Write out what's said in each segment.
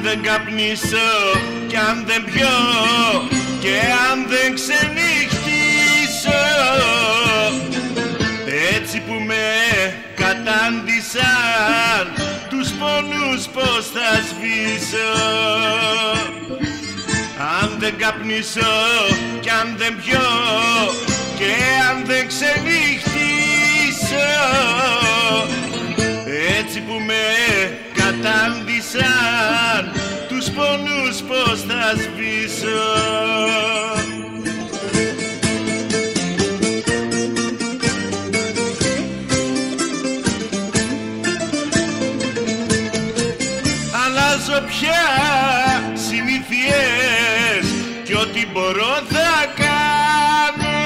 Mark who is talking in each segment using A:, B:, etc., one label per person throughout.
A: δεν καπνίσω κι αν δεν πιω και αν δεν ξενυχτήσω, έτσι που με κατάντησαν τους πόνους πως θα σβήσω. Αν δεν καπνίσω κι αν δεν πιω και αν δεν ξενυχτήσω, έτσι που με κατάντησαν τους πόνους πως θα σβήσω. Αλλάζω πια συνήθειες κι ό,τι μπορώ θα κάνω,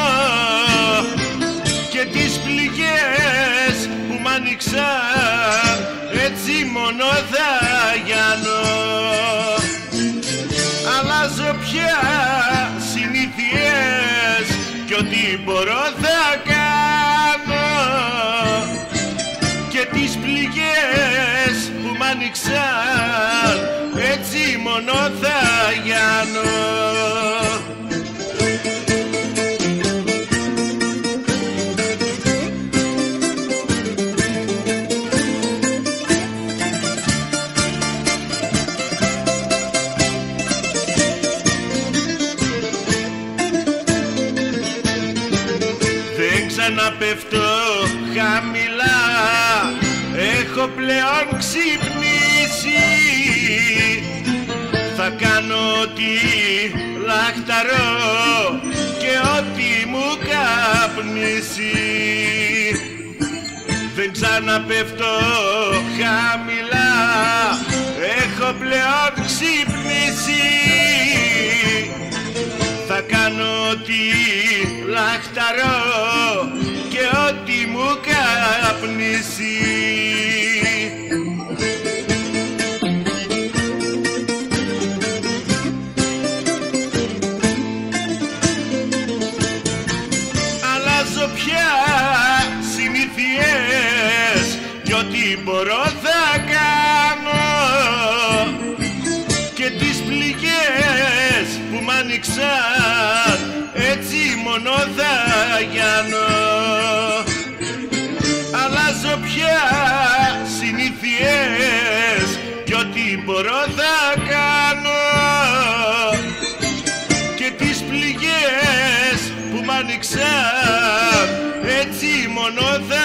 A: και τις πληγές που μ' άνοιξαν έτσι μόνο θα γιάνω. Αλλάζω πια συνήθειες κι ό,τι μπορώ θα κάνω, και τις πληγές που μ' άνοιξαν έτσι μόνο θα γιάνω. Δεν ξαναπέφτω χαμηλά, έχω πλέον ξυπνήσει. Θα κάνω ό,τι λαχταρώ και ό,τι μου καπνίσει. Δεν ξαναπέφτω χαμηλά, έχω πλέον ξυπνήσει. Θα κάνω ό,τι λαχταρώ και ό,τι μου καπνίσει. Αλλάζω πια συνήθειες κι ό,τι μπορώ θα κάνω, και τις πληγές που μ' άνοιξαν έτσι μόνο θα γιάνω. Αλλάζω πια συνήθειες κι ό,τι μπορώ θα κάνω, και τις πληγές που μ' άνοιξαν έτσι μόνο θα